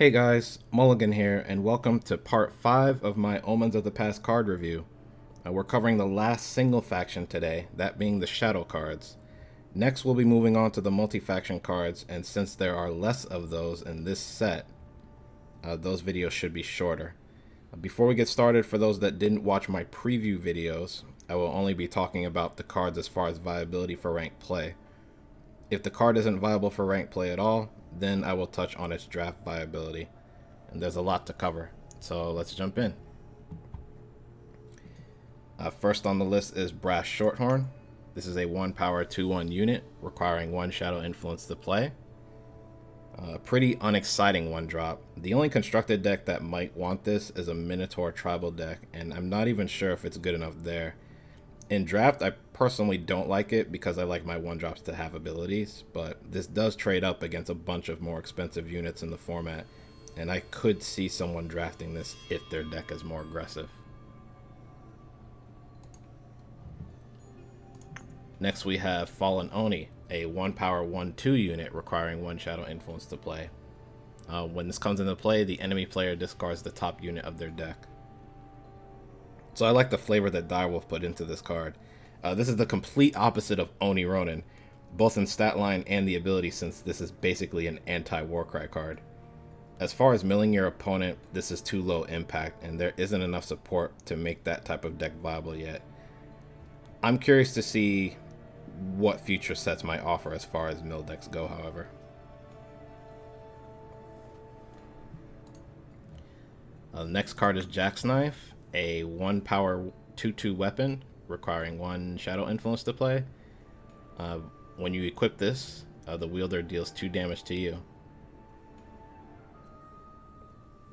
Hey guys, Mulligan here, and welcome to part 5 of my Omens of the Past card review. We're covering the last single faction today, that being the Shadow cards. Next we'll be moving on to the multi-faction cards, and since there are less of those in this set, those videos should be shorter. Before we get started, for those that didn't watch my preview videos, I will only be talking about the cards as far as viability for ranked play. If the card isn't viable for ranked play at all, then I will touch on its draft viability. And there's a lot to cover, so let's jump in. First on the list is Brass Shorthorn. This is a 1 power 2/1 unit requiring 1 shadow influence to play. A pretty unexciting 1-drop. The only constructed deck that might want this is a Minotaur tribal deck, and I'm not even sure if it's good enough there. In draft, I personally don't like it because I like my 1-drops to have abilities, but this does trade up against a bunch of more expensive units in the format, and I could see someone drafting this if their deck is more aggressive. Next we have Fallen Oni, a 1 power 1/2 unit requiring 1 shadow influence to play. When this comes into play, the enemy player discards the top unit of their deck. So I like the flavor that Direwolf put into this card. This is the complete opposite of Oni Ronin, both in stat line and the ability, since this is basically an anti-Warcry card. As far as milling your opponent, this is too low impact, and there isn't enough support to make that type of deck viable yet. I'm curious to see what future sets might offer as far as mill decks go, however. The next card is Jax Knife, a 1 power 2/2 weapon requiring 1 shadow influence to play. When you equip this, the wielder deals 2 damage to you.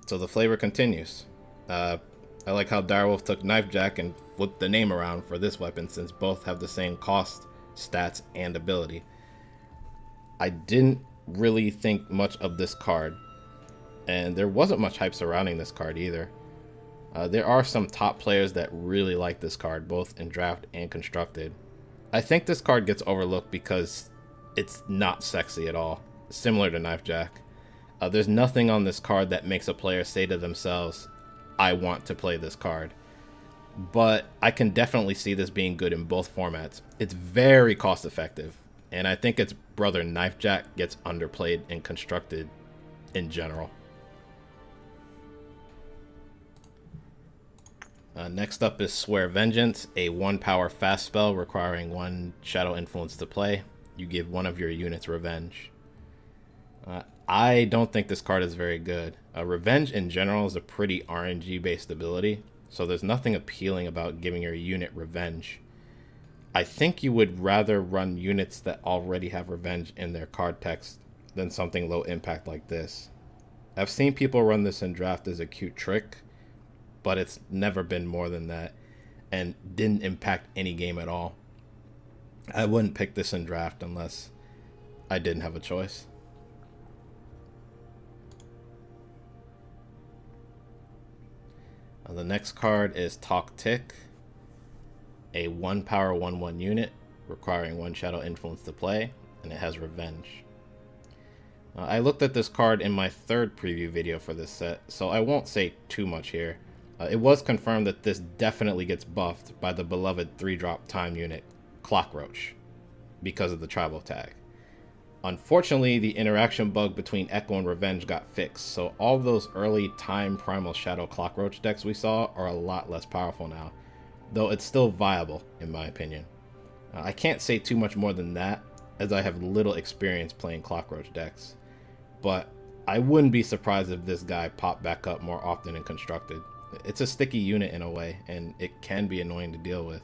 So the flavor continues. I like how Direwolf took Knife Jack and flipped the name around for this weapon, since both have the same cost, stats, and ability. I didn't really think much of this card, and there wasn't much hype surrounding this card either. There are some top players that really like this card, both in draft and constructed. I think this card gets overlooked because it's not sexy at all, similar to Knife Jack. There's nothing on this card that makes a player say to themselves, I want to play this card. But I can definitely see this being good in both formats. It's very cost effective, and I think its brother Knife Jack gets underplayed and constructed in general. Next up is Swear Vengeance, a 1 power fast spell requiring 1 shadow influence to play. You give one of your units revenge. I don't think this card is very good. Revenge in general is a pretty RNG based ability, so there's nothing appealing about giving your unit revenge. I think you would rather run units that already have revenge in their card text than something low impact like this. I've seen people run this in draft as a cute trick, but it's never been more than that and didn't impact any game at all. I wouldn't pick this in draft unless I didn't have a choice. The next card is Talk Tick, a 1 power 1/1 unit requiring 1 shadow influence to play, and it has revenge. I looked at this card in my 3rd preview video for this set, so I won't say too much here. It was confirmed that this definitely gets buffed by the beloved 3-drop time unit, Clockroach, because of the tribal tag. Unfortunately, the interaction bug between Echo and Revenge got fixed, so all those early time Primal Shadow Clockroach decks we saw are a lot less powerful now, though it's still viable, in my opinion. I can't say too much more than that, as I have little experience playing Clockroach decks, but I wouldn't be surprised if this guy popped back up more often in Constructed. It's a sticky unit in a way, and it can be annoying to deal with.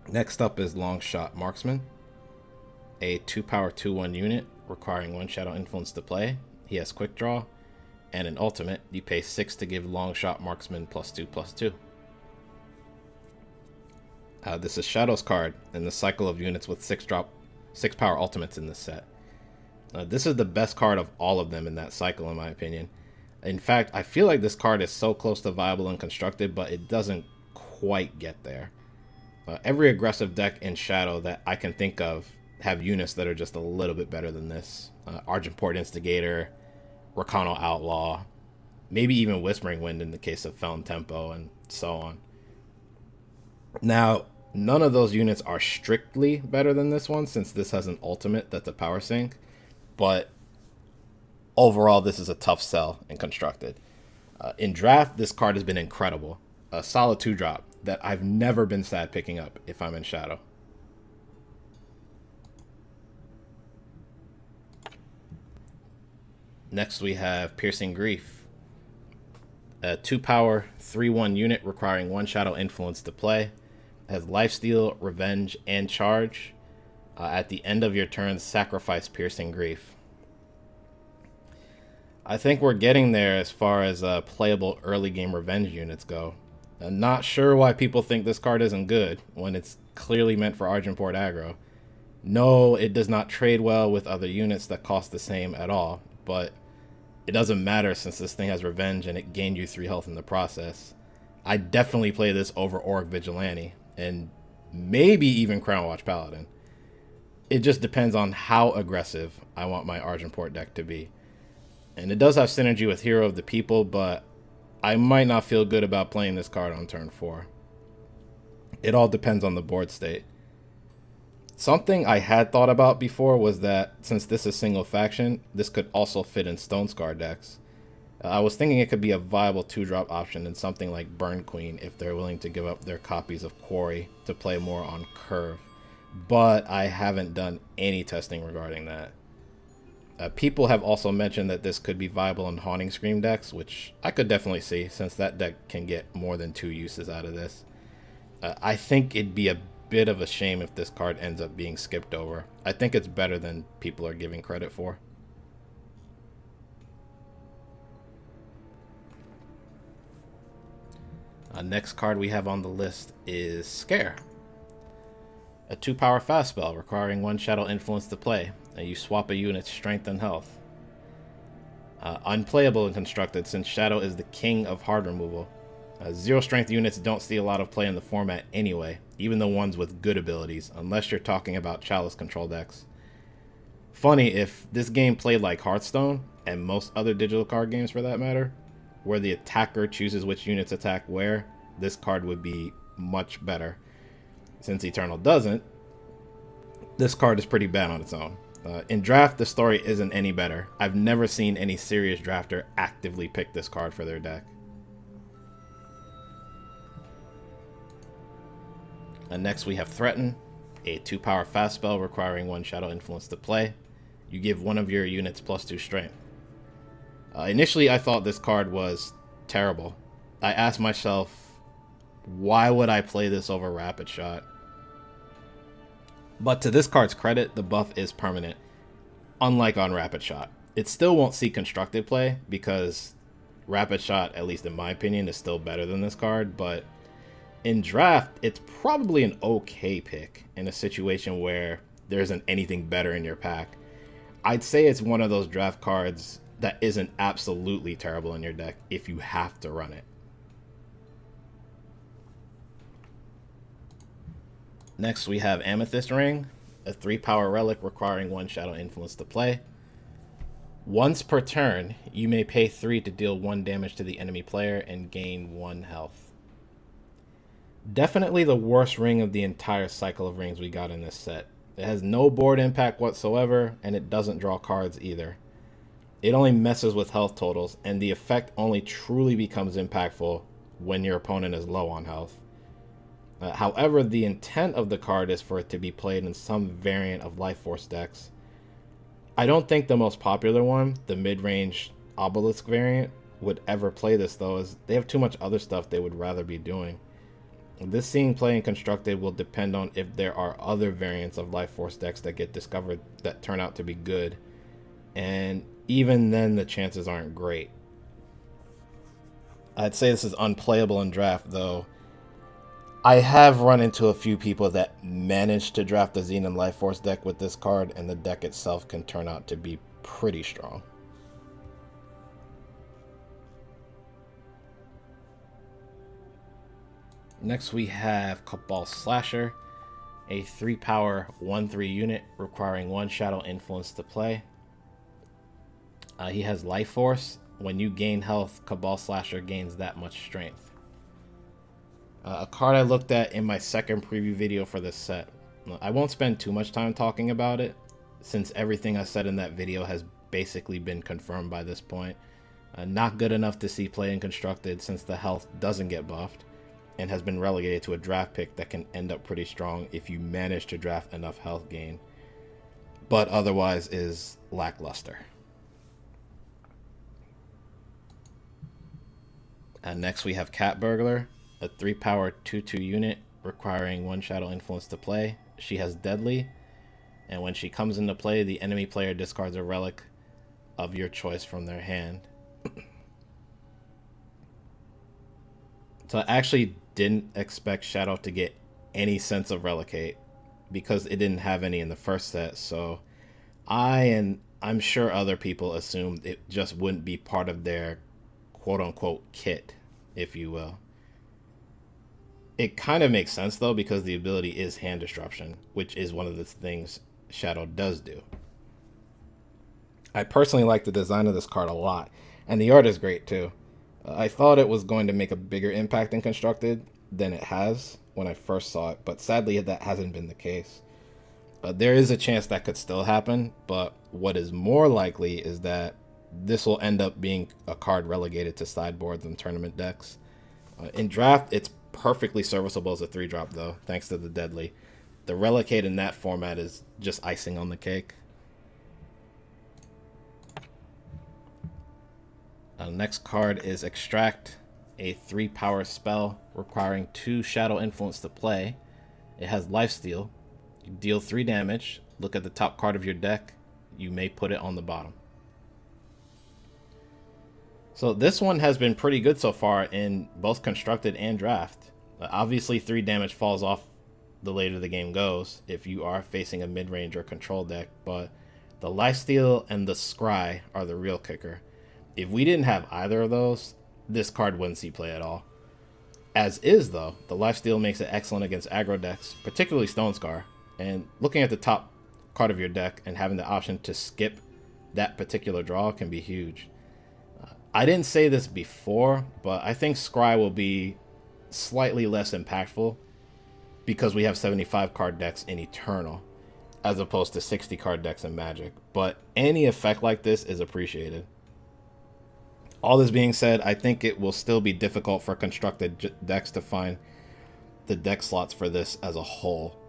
Next up is Longshot Marksman, a 2 power 2/1 unit requiring 1 shadow influence to play. He has quick draw, and an ultimate, you pay 6 to give Longshot Marksman +2/+2. This is Shadow's card in the cycle of units with 6 power ultimates in this set. This is the best card of all of them in that cycle, in my opinion. In fact, I feel like this card is so close to viable and constructed, but it doesn't quite get there. Every aggressive deck in Shadow that I can think of have units that are just a little bit better than this. Argenport Instigator, Rakano Outlaw, maybe even Whispering Wind in the case of Felon Tempo, and so on. Now, none of those units are strictly better than this one, since this has an ultimate that's a power sink, but overall this is a tough sell in Constructed. In Draft, this card has been incredible. A solid 2-drop that I've never been sad picking up if I'm in Shadow. Next we have Piercing Grief. A 2-power, 3/1 unit requiring 1 Shadow Influence to play. It has Lifesteal, Revenge, and Charge. At the end of your turn, sacrifice Piercing Grief. I think we're getting there as far as playable early game revenge units go. I'm not sure why people think this card isn't good when it's clearly meant for Argenport aggro. No, it does not trade well with other units that cost the same at all, but it doesn't matter since this thing has revenge and it gained you 3 health in the process. I definitely play this over Orc Vigilante, and maybe even Crown Watch Paladin. It just depends on how aggressive I want my Argenport deck to be. And it does have synergy with Hero of the People, but I might not feel good about playing this card on turn 4. It all depends on the board state. Something I had thought about before was that since this is single faction, this could also fit in Stone Scar decks. I was thinking it could be a viable 2-drop option in something like Burn Queen if they're willing to give up their copies of Quarry to play more on curve. But I haven't done any testing regarding that. People have also mentioned that this could be viable in Haunting Scream decks, which I could definitely see since that deck can get more than 2 uses out of this. I think it'd be a bit of a shame if this card ends up being skipped over. I think it's better than people are giving credit for. Next card we have on the list is Scare. A 2-power fast spell requiring 1 Shadow Influence to play, and you swap a unit's strength and health. Unplayable in Constructed since Shadow is the king of hard removal. 0 strength units don't see a lot of play in the format anyway, even the ones with good abilities, unless you're talking about Chalice control decks. Funny, if this game played like Hearthstone, and most other digital card games for that matter, where the attacker chooses which units attack where, this card would be much better. Since Eternal doesn't, this card is pretty bad on its own. In Draft, the story isn't any better. I've never seen any serious drafter actively pick this card for their deck. Next we have Threaten, a 2-power fast spell requiring 1 Shadow Influence to play. You give one of your units +2 strength. Initially I thought this card was terrible. I asked myself, why would I play this over Rapid Shot? But to this card's credit, the buff is permanent, unlike on Rapid Shot. It still won't see constructed play because Rapid Shot, at least in my opinion, is still better than this card, but in Draft, it's probably an okay pick in a situation where there isn't anything better in your pack. I'd say it's one of those draft cards that isn't absolutely terrible in your deck if you have to run it. Next we have Amethyst Ring, a 3-power relic requiring 1 Shadow Influence to play. Once per turn, you may pay 3 to deal 1 damage to the enemy player and gain 1 health. Definitely the worst ring of the entire cycle of rings we got in this set. It has no board impact whatsoever, and it doesn't draw cards either. It only messes with health totals, and the effect only truly becomes impactful when your opponent is low on health. However, the intent of the card is for it to be played in some variant of Life Force decks. I don't think the most popular one, the mid-range Obelisk variant, would ever play this though, as they have too much other stuff they would rather be doing. This seeing play and constructed will depend on if there are other variants of Life Force decks that get discovered that turn out to be good, and even then the chances aren't great. I'd say this is unplayable in Draft though. I have run into a few people that managed to draft the Zenon Life Force deck with this card, and the deck itself can turn out to be pretty strong. Next we have Cobalt Flasher, a 3-power 1/3 unit requiring 1 Shadow Influence to play. He has Life Force. When you gain health, Cabal Slasher gains that much strength. A card I looked at in my second preview video for this set. I won't spend too much time talking about it, since everything I said in that video has basically been confirmed by this point. Not good enough to see play in Constructed since the health doesn't get buffed, and has been relegated to a draft pick that can end up pretty strong if you manage to draft enough health gain, but otherwise is lackluster. Next we have Catburglar, a 3-power 2/2 unit requiring 1 Shadow Influence to play. She has Deadly, and when she comes into play, the enemy player discards a relic of your choice from their hand. So I actually didn't expect Shadow to get any sense of relicate because it didn't have any in the first set, so I'm sure other people assumed it just wouldn't be part of their quote-unquote kit, if you will. It kind of makes sense though, because the ability is hand disruption, which is one of the things Shadow does do. I personally like the design of this card a lot, and the art is great too. I thought it was going to make a bigger impact in Constructed than it has when I first saw it, but sadly that hasn't been the case. There is a chance that could still happen, but what is more likely is that this will end up being a card relegated to sideboards and tournament decks. In draft, it's perfectly serviceable as a 3-drop though, thanks to the Deadly. The relicate in that format is just icing on the cake. Next card is Extract, a 3-power spell requiring 2 Shadow Influence to play. It has Lifesteal. You deal 3 damage, look at the top card of your deck, you may put it on the bottom. So this one has been pretty good so far in both Constructed and Draft. Obviously 3 damage falls off the later the game goes if you are facing a mid-range or control deck, but the Lifesteal and the Scry are the real kicker. If we didn't have either of those, this card wouldn't see play at all. As is though, the Lifesteal makes it excellent against aggro decks, particularly Stone Scar, and looking at the top card of your deck and having the option to skip that particular draw can be huge. I didn't say this before, but I think Scry will be slightly less impactful because we have 75 card decks in Eternal as opposed to 60 card decks in Magic, but any effect like this is appreciated. All this being said, I think it will still be difficult for Constructed decks to find the deck slots for this as a whole.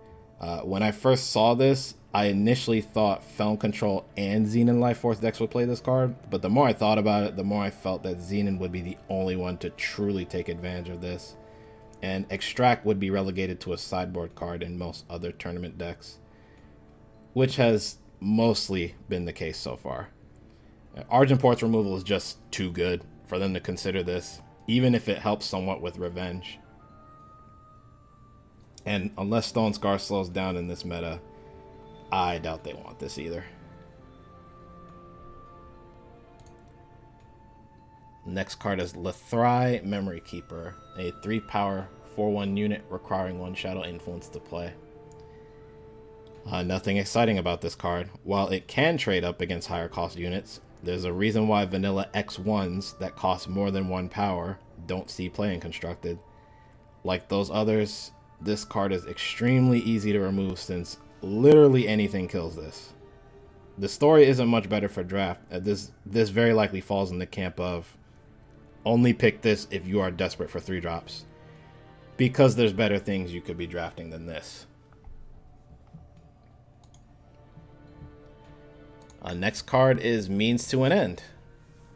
When I first saw this, I initially thought Felon Control and Zenon Life Force decks would play this card, but the more I thought about it, the more I felt that Zenon would be the only one to truly take advantage of this, and Extract would be relegated to a sideboard card in most other tournament decks, which has mostly been the case so far. Argenport's removal is just too good for them to consider this, even if it helps somewhat with revenge. And unless Stone Scar slows down in this meta, I doubt they want this either. Next card is Lethrai Memory Keeper, a 3-power 4/1 unit requiring 1 Shadow Influence to play. Nothing exciting about this card. While it can trade up against higher cost units, there's a reason why vanilla X1s that cost more than 1 power don't see play in Constructed. Like those others, this card is extremely easy to remove since literally anything kills this. The story isn't much better for draft. This very likely falls in the camp of only pick this if you are desperate for 3-drops, because there's better things you could be drafting than this. Next card is Means to an End,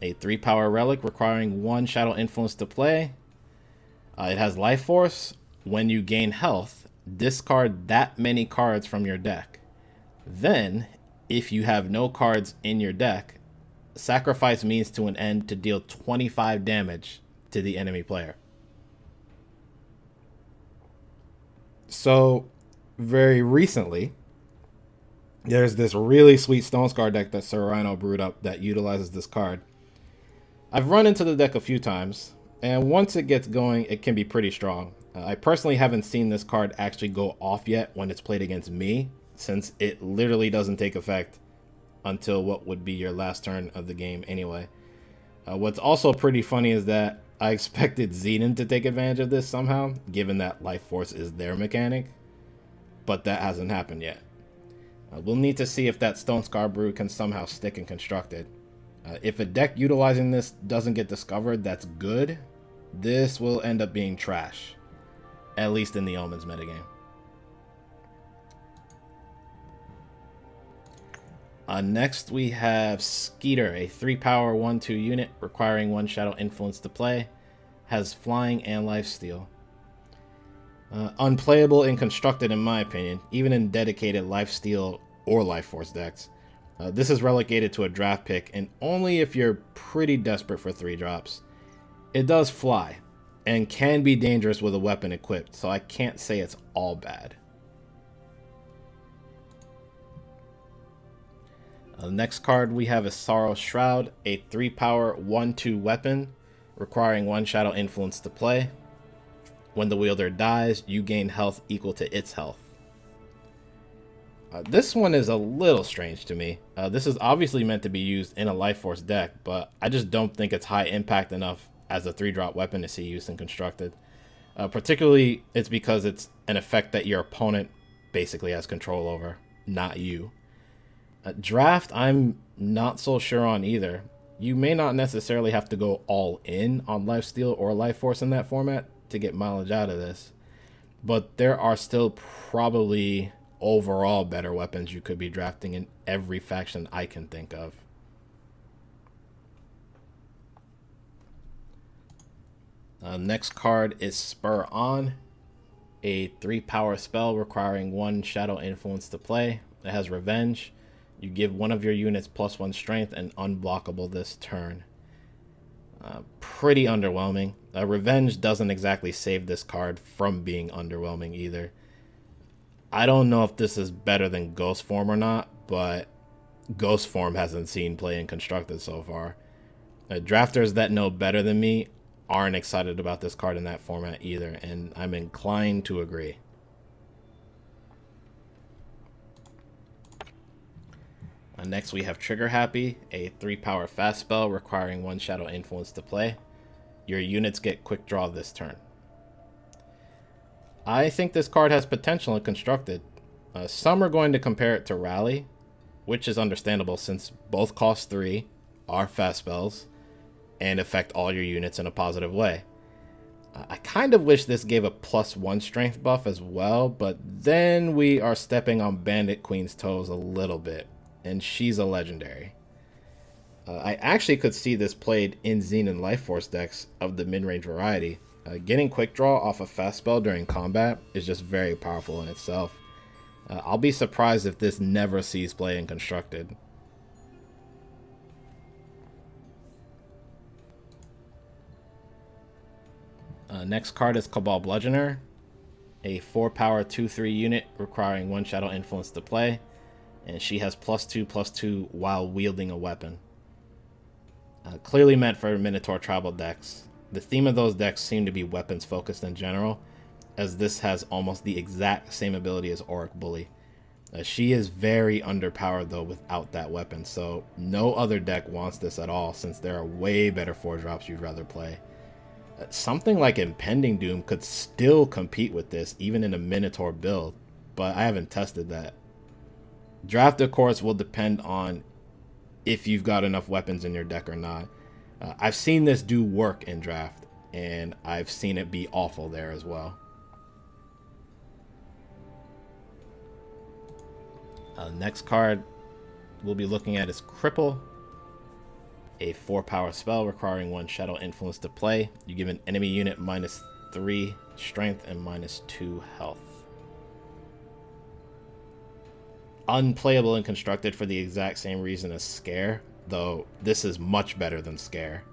a 3-power relic requiring 1 Shadow Influence to play. It has Life Force. When you gain health, discard that many cards from your deck. Then, if you have no cards in your deck, sacrifice Means to an End to deal 25 damage to the enemy player. So, very recently, there's this really sweet Stone Scar deck that Sir Rhino brewed up that utilizes this card. I've run into the deck a few times, and once it gets going, it can be pretty strong. I personally haven't seen this card actually go off yet when it's played against me, since it literally doesn't take effect until what would be your last turn of the game anyway. What's also pretty funny is that I expected Zenon to take advantage of this somehow, given that Life Force is their mechanic, but that hasn't happened yet. We'll need to see if that Stone Scar Brew can somehow stick in Constructed. If a deck utilizing this doesn't get discovered, that's good. This will end up being trash, at least in the Omens metagame. Next we have Skeeter, a 3-power 1/2 unit requiring 1 Shadow Influence to play. Has flying and lifesteal. Unplayable in Constructed in my opinion, even in dedicated lifesteal or life force decks. This is relegated to a draft pick, and only if you're pretty desperate for 3 drops. It does fly, and can be dangerous with a weapon equipped, so I can't say it's all bad. The next card we have is Sorrow's Shroud, a 3-power 1/2 weapon requiring 1 Shadow Influence to play. When the wielder dies, you gain health equal to its health. This one is a little strange to me. This is obviously meant to be used in a Life Force deck, but I just don't think it's high impact enough as a 3-drop weapon to see use in Constructed. Particularly, it's because it's an effect that your opponent basically has control over, not you. Draft, I'm not so sure on either. You may not necessarily have to go all in on lifesteal or life force in that format to get mileage out of this, but there are still probably overall better weapons you could be drafting in every faction I can think of. Next card is Spur On, a 3-power spell requiring 1 Shadow Influence to play. It has Revenge. You give one of your units +1 strength and unblockable this turn. Pretty underwhelming. Revenge doesn't exactly save this card from being underwhelming either. I don't know if this is better than Ghost Form or not, but Ghost Form hasn't seen play in Constructed so far. Drafters that know better than me aren't excited about this card in that format either, and I'm inclined to agree. Next we have Trigger Happy, a 3-power fast spell requiring 1 Shadow Influence to play. Your units get quick draw this turn. I think this card has potential in Constructed. Some are going to compare it to Rally, which is understandable since both cost 3, are fast spells, and affect all your units in a positive way. I kind of wish this gave a +1 strength buff as well, but then we are stepping on Bandit Queen's toes a little bit, and she's a legendary. I actually could see this played in Zenon Life Force decks of the mid-range variety. Getting quick draw off a fast spell during combat is just very powerful in itself. I'll be surprised if this never sees play in Constructed. Next card is Cabal Bludgeoner, a 4-power 2/3 unit requiring 1 Shadow Influence to play, and she has +2/+2 while wielding a weapon. Clearly meant for Minotaur tribal decks. The theme of those decks seem to be weapons focused in general, as this has almost the exact same ability as Auric Bully. She is very underpowered though without that weapon, so no other deck wants this at all since there are way better 4-drops you'd rather play. Something like Impending Doom could still compete with this even in a Minotaur build, but I haven't tested that. Draft, of course, will depend on if you've got enough weapons in your deck or not. I've seen this do work in draft, and I've seen it be awful there as well. Next card we'll be looking at is Cripple, a 4-power spell requiring 1 Shadow Influence to play. You give an enemy unit -3 strength and -2 health. Unplayable and Constructed for the exact same reason as Scare, though this is much better than Scare.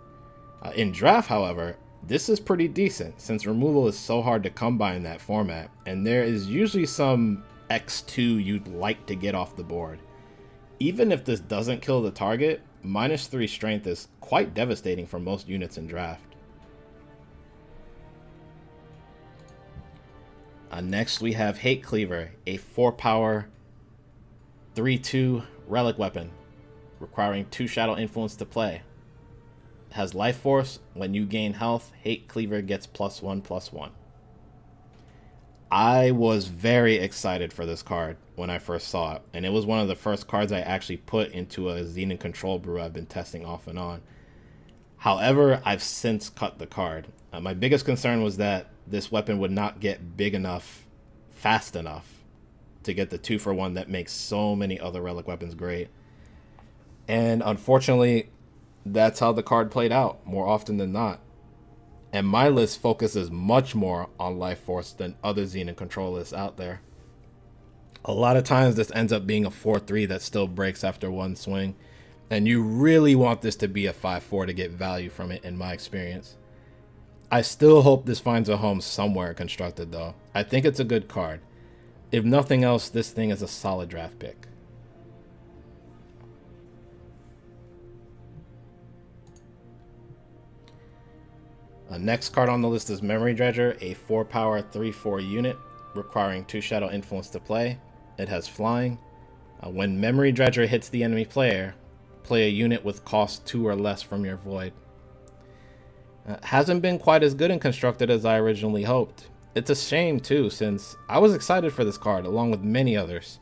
In draft, however, this is pretty decent since removal is so hard to come by in that format, and there is usually some X2 you'd like to get off the board. Even if this doesn't kill the target, -3 strength is quite devastating for most units in draft. Next, we have Hate Cleaver, a 4-power, 3/2 relic weapon, requiring 2 Shadow Influence to play. It has Life Force. When you gain health, Hate Cleaver gets +1/+1. I was very excited for this card when I first saw it, and it was one of the first cards I actually put into a Zenon control brew I've been testing off and on. However, I've since cut the card. My biggest concern was that this weapon would not get big enough, fast enough, to get the 2-for-1 that makes so many other relic weapons great. And unfortunately, that's how the card played out more often than not. And my list focuses much more on Life Force than other Zenon control lists out there. A lot of times this ends up being a 4/3 that still breaks after one swing. And you really want this to be a 5/4 to get value from it, in my experience. I still hope this finds a home somewhere constructed, though. I think it's a good card. If nothing else, this thing is a solid draft pick. Next card on the list is Memory Dredger, a 4-power, 3/4 unit, requiring 2 Shadow Influence to play. It has flying. When Memory Dredger hits the enemy player, play a unit with cost 2 or less from your void. Hasn't been quite as good and constructed as I originally hoped. It's a shame too, since I was excited for this card along with many others.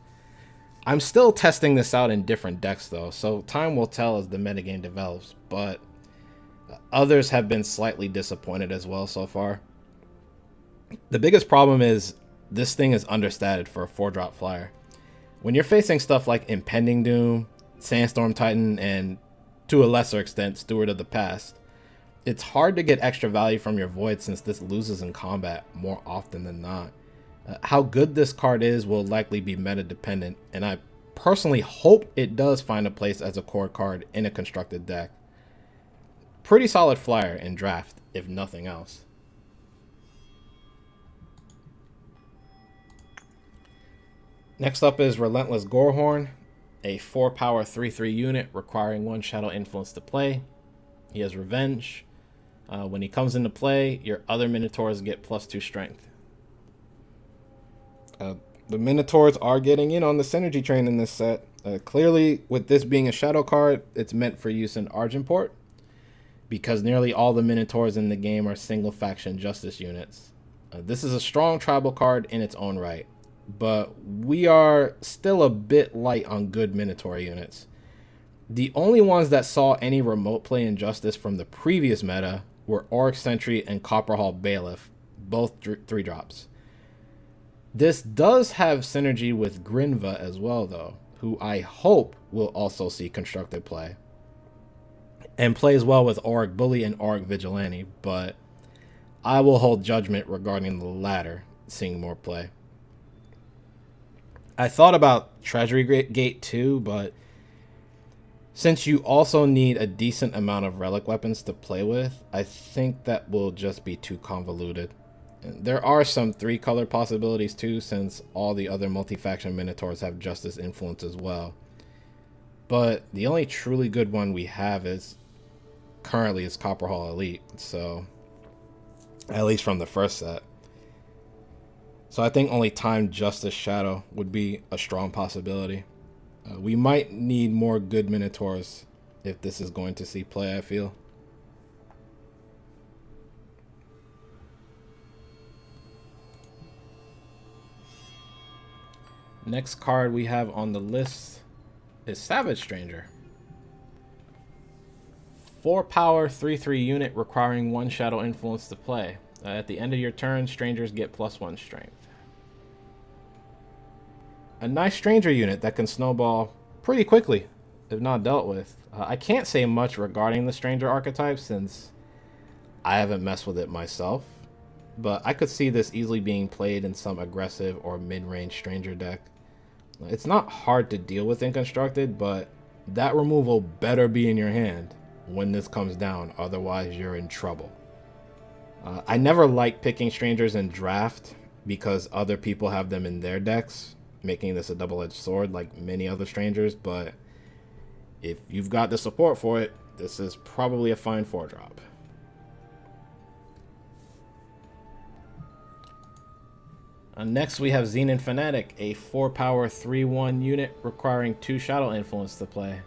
I'm still testing this out in different decks though, so time will tell as the metagame develops, but others have been slightly disappointed as well so far. The biggest problem is this thing is understated for a 4-drop flyer. When you're facing stuff like Impending Doom, Sandstorm Titan, and to a lesser extent Steward of the Past, it's hard to get extra value from your void since this loses in combat more often than not. How good this card is will likely be meta dependent, and I personally hope it does find a place as a core card in a constructed deck. Pretty solid flyer in draft, if nothing else. Next up is Relentless Gorehorn, a 4-power 3/3 unit requiring 1 Shadow Influence to play. He has Revenge. When he comes into play, your other Minotaurs get +2 strength. The Minotaurs are getting in on the synergy train in this set. Clearly, with this being a shadow card, it's meant for use in Argenport, because nearly all the Minotaurs in the game are single faction justice units. This is a strong tribal card in its own right, but we are still a bit light on good Minotaur units. The only ones that saw any remote play in Justice from the previous meta were Auric Sentry and Copperhall Bailiff, both 3-drops. This does have synergy with Grinva as well, though, who I hope will also see constructed play. And plays well with Auric Bully and Auric Vigilante, but I will hold judgment regarding the latter seeing more play. I thought about Treasury Gate too, but since you also need a decent amount of relic weapons to play with, I think that will just be too convoluted. There are some 3-color possibilities too, since all the other multi-faction Minotaurs have Justice influence as well. But the only truly good one we have currently is Copperhall Elite, so at least from the first set. So I think only Time Justice Shadow would be a strong possibility. We might need more good Minotaurs if this is going to see play, I feel. Next card we have on the list is Savage Stranger. 4-power 3/3 unit requiring 1 Shadow Influence to play. At the end of your turn, strangers get +1 strength. A nice stranger unit that can snowball pretty quickly if not dealt with. I can't say much regarding the stranger archetype since I haven't messed with it myself, but I could see this easily being played in some aggressive or mid-range stranger deck. It's not hard to deal with in constructed, but that removal better be in your hand when this comes down, otherwise you're in trouble. I never like picking strangers in draft because other people have them in their decks, making this a double-edged sword like many other strangers, but if you've got the support for it, this is probably a fine 4-drop. Next, we have Zenon Phonetic, a 4-power 3/1 unit requiring 2 Shadow Influence to play.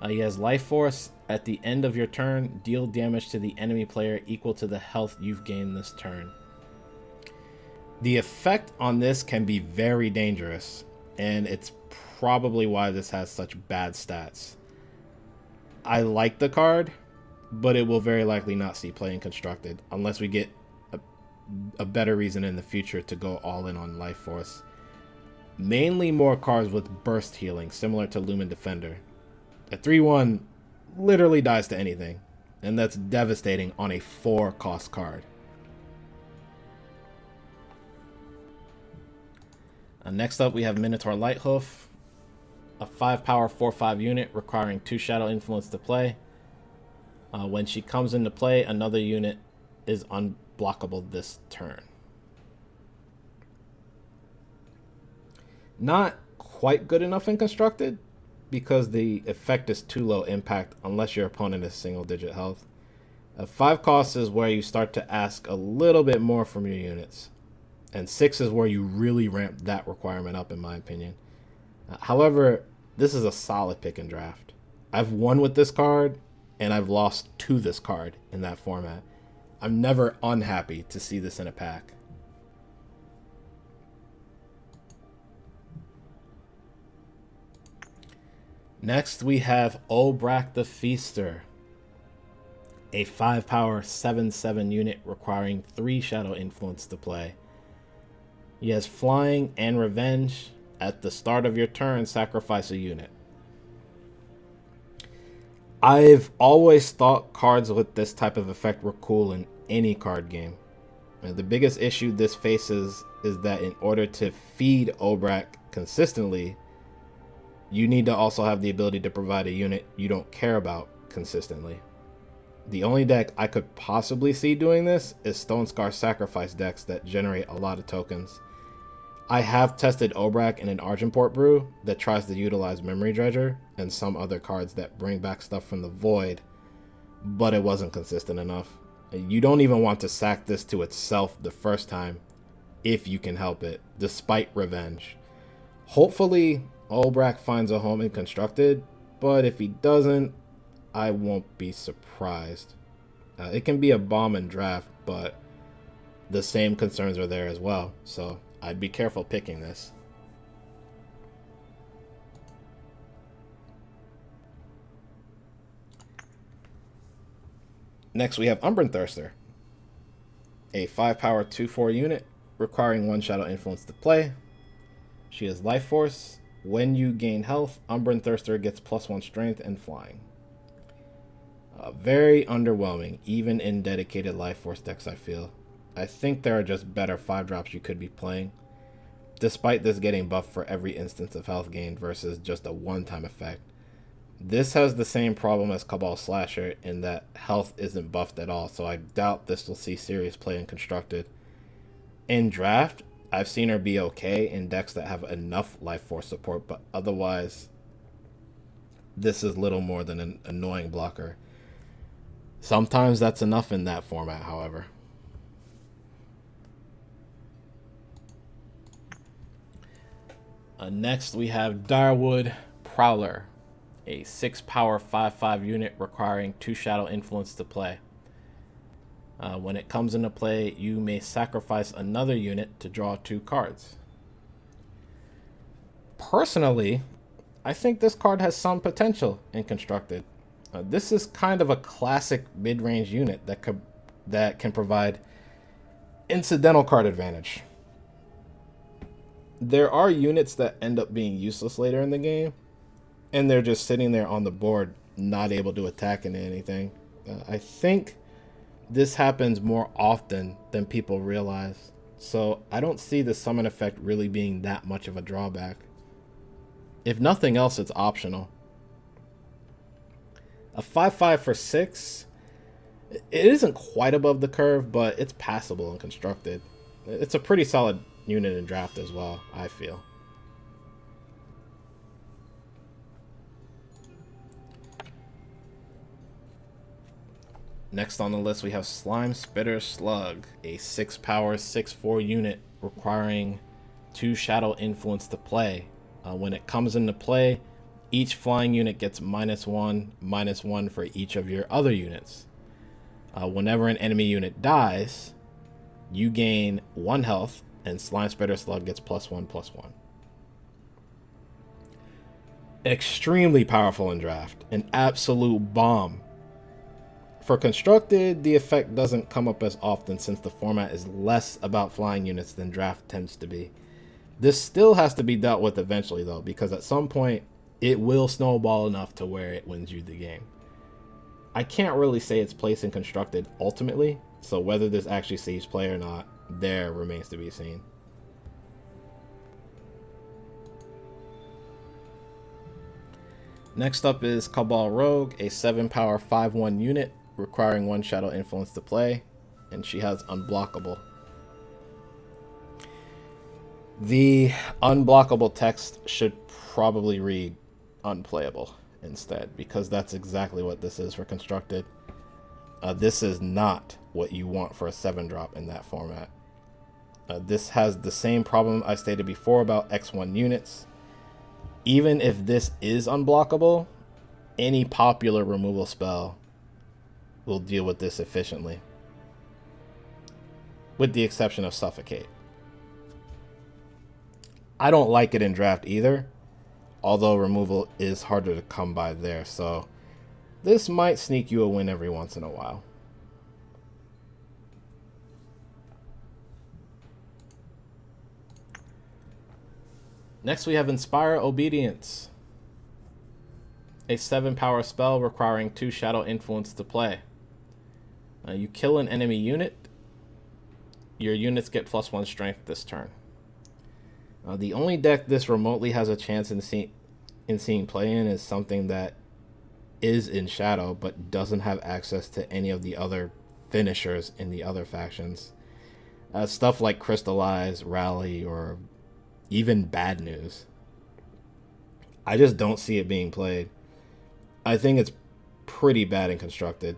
He has Life Force. At the end of your turn, deal damage to the enemy player equal to the health you've gained this turn. The effect on this can be very dangerous, and it's probably why this has such bad stats. I like the card, but it will very likely not see play in Constructed unless we get a better reason in the future to go all in on Life Force. Mainly more cards with burst healing, similar to Lumen Defender. A 3/1 literally dies to anything, and that's devastating on a 4-cost card. Next up, we have Minotaur Lighthoof, a 5-power 4/5 unit requiring 2 Shadow Influence to play. When she comes into play, another unit is unblockable this turn. Not quite good enough in Constructed, because the effect is too low impact unless your opponent is single-digit health. 5 costs is where you start to ask a little bit more from your units, and 6 is where you really ramp that requirement up, in my opinion. However, this is a solid pick and draft. I've won with this card, and I've lost to this card in that format. I'm never unhappy to see this in a pack. Next, we have Brack the Feaster, a 5-power 7/7 unit requiring 3 Shadow Influence to play. He has Flying and Revenge. At the start of your turn, sacrifice a unit. I've always thought cards with this type of effect were cool in any card game. The biggest issue this faces is that in order to feed Brack consistently, you need to also have the ability to provide a unit you don't care about consistently. The only deck I could possibly see doing this is Stone Scar Sacrifice decks that generate a lot of tokens. I have tested Brack in an Argenport brew that tries to utilize Memory Dredger and some other cards that bring back stuff from the void, but it wasn't consistent enough. You don't even want to sack this to itself the first time if you can help it, despite Revenge. Hopefully, Brack finds a home in Constructed, but if he doesn't, I won't be surprised. It can be a bomb in draft, but the same concerns are there as well, so I'd be careful picking this. Next, we have Unburned Tidsir, a 5-power 2/4 unit requiring 1 Shadow Influence to play. She has Life Force. When you gain health, Unburned Tidsir gets +1 strength and flying. Very underwhelming, even in dedicated Life Force decks, I feel. I think there are just better 5-drops you could be playing, despite this getting buffed for every instance of health gain versus just a one-time effect. This has the same problem as Cabal Slasher in that health isn't buffed at all, so I doubt this will see serious play in Constructed. In draft, I've seen her be okay in decks that have enough Life Force support, but otherwise, this is little more than an annoying blocker. Sometimes that's enough in that format, however. Next, we have Direwwood Prowler, a 6-power 5/5 unit requiring 2 Shadow Influence to play. When it comes into play, you may sacrifice another unit to draw 2 cards. Personally, I think this card has some potential in Constructed. This is kind of a classic mid-range unit that can provide incidental card advantage. There are units that end up being useless later in the game, and they're just sitting there on the board, not able to attack into anything. I think this happens more often than people realize, so I don't see the summon effect really being that much of a drawback. If nothing else, it's optional. A 5/5 for 6, it isn't quite above the curve, but it's passable and Constructed. It's a pretty solid unit in draft as well, I feel. Next on the list, we have Slime Spitter Slug, a 6-power 6/4 unit requiring 2 Shadow Influence to play. When it comes into play, each flying unit gets -1/-1 for each of your other units. Whenever an enemy unit dies, you gain 1 health, and Slime Spitter Slug gets +1/+1. Extremely powerful in draft, an absolute bomb. For constructed, the effect doesn't come up as often since the format is less about flying units than draft tends to be. This still has to be dealt with eventually though, because at some point it will snowball enough to where it wins you the game. I can't really say its place in constructed ultimately, so whether this actually sees play or not, there remains to be seen. Next up is Cabal Rogue, a 7-power 5/1 unit requiring 1 Shadow Influence to play, and she has Unblockable. The unblockable text should probably read Unplayable instead, because that's exactly what this is for constructed. This is not what you want for a 7-drop in that format. This has the same problem I stated before about X1 units. Even if this is unblockable, any popular removal spell will deal with this efficiently, with the exception of Suffocate. I don't like it in draft either, although removal is harder to come by there, so this might sneak you a win every once in a while. Next we have Inspire Obedience, a 7-power spell requiring 2 Shadow Influence to play. You kill an enemy unit, your units get +1 strength this turn. The only deck this remotely has a chance in seeing play in is something that is in Shadow but doesn't have access to any of the other finishers in the other factions. Stuff like Crystallize, Rally, or even Bad News. I just don't see it being played. I think it's pretty bad and constructed.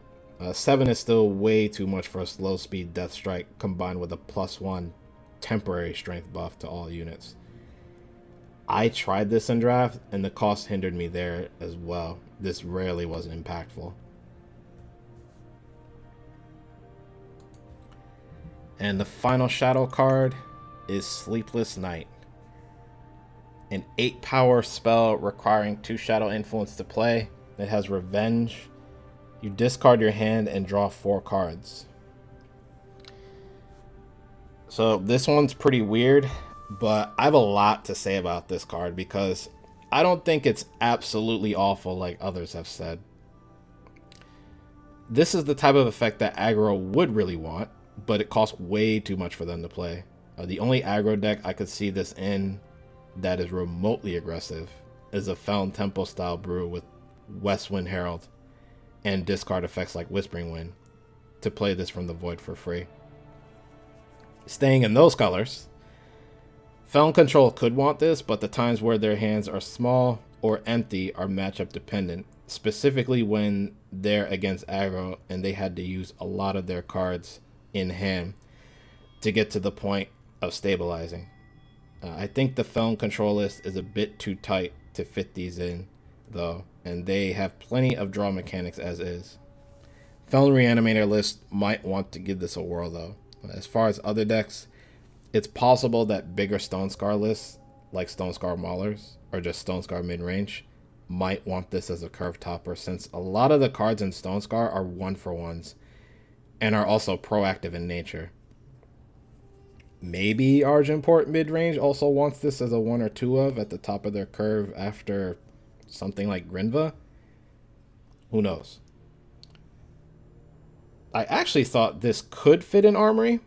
7 is still way too much for a slow speed Death Strike combined with a +1 temporary strength buff to all units. I tried this in draft and the cost hindered me there as well. This rarely wasn't impactful. And the final shadow card is Sleepless Night, an 8-power spell requiring 2 Shadow Influence to play. It has Revenge. You discard your hand and draw 4 cards. So this one's pretty weird, but I have a lot to say about this card because I don't think it's absolutely awful like others have said. This is the type of effect that aggro would really want, but it costs way too much for them to play. The only aggro deck I could see this in that is remotely aggressive is a Felon Temple style brew with Westwind Herald and discard effects like Whispering Wind to play this from the void for free. Staying in those colors, Felon Control could want this, but the times where their hands are small or empty are matchup dependent, specifically when they're against aggro and they had to use a lot of their cards in hand to get to the point of stabilizing. I think the Felon Control list is a bit too tight to fit these in, though, and they have plenty of draw mechanics as is. Felon Reanimator list might want to give this a whirl, though. As far as other decks, it's possible that bigger Stone Scar lists, like Stone Scar Maulers, or just Stone Scar mid-range, might want this as a curve topper, since a lot of the cards in Stone Scar are 1-for-1s, and are also proactive in nature. Maybe Argenport mid-range also wants this as a 1 or 2 of at the top of their curve after something like Grinva. Who knows? I actually thought this could fit in Armory.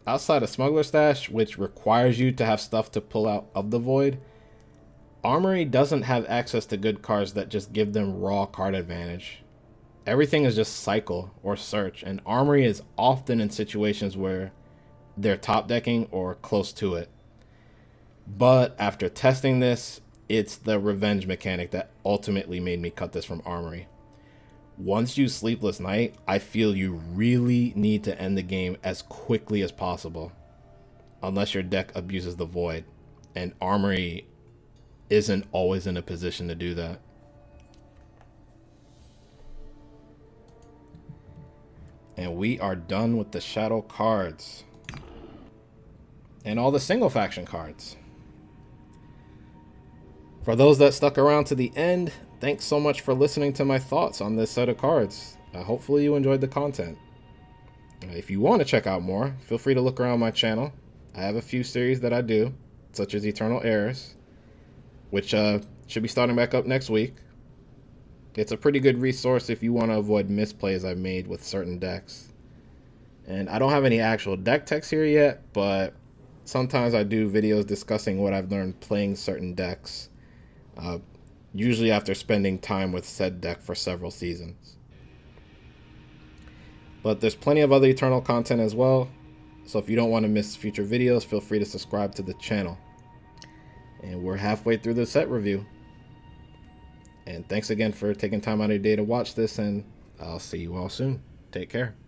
Outside of Smuggler Stash, which requires you to have stuff to pull out of the void, Armory doesn't have access to good cards that just give them raw card advantage. Everything is just cycle or search, and Armory is often in situations where they're top decking or close to it. But after testing this, it's the revenge mechanic that ultimately made me cut this from Armory. Once you Sleepless Night, I feel you really need to end the game as quickly as possible. unless your deck abuses the void, and Armory isn't always in a position to do that. And we are done with the shadow cards and all the single faction cards. For those that stuck around to the end, thanks so much for listening to my thoughts on this set of cards. Hopefully you enjoyed the content. If you want to check out more, feel free to look around my channel. I have a few series that I do, such as Eternal Heirs, which should be starting back up next week. It's a pretty good resource if you want to avoid misplays I've made with certain decks. And I don't have any actual deck techs here yet, but sometimes I do videos discussing what I've learned playing certain decks, usually after spending time with said deck for several seasons. But there's plenty of other Eternal content as well, so if you don't want to miss future videos, feel free to subscribe to the channel. And we're halfway through the set review. And thanks again for taking time out of your day to watch this, and I'll see you all soon. Take care.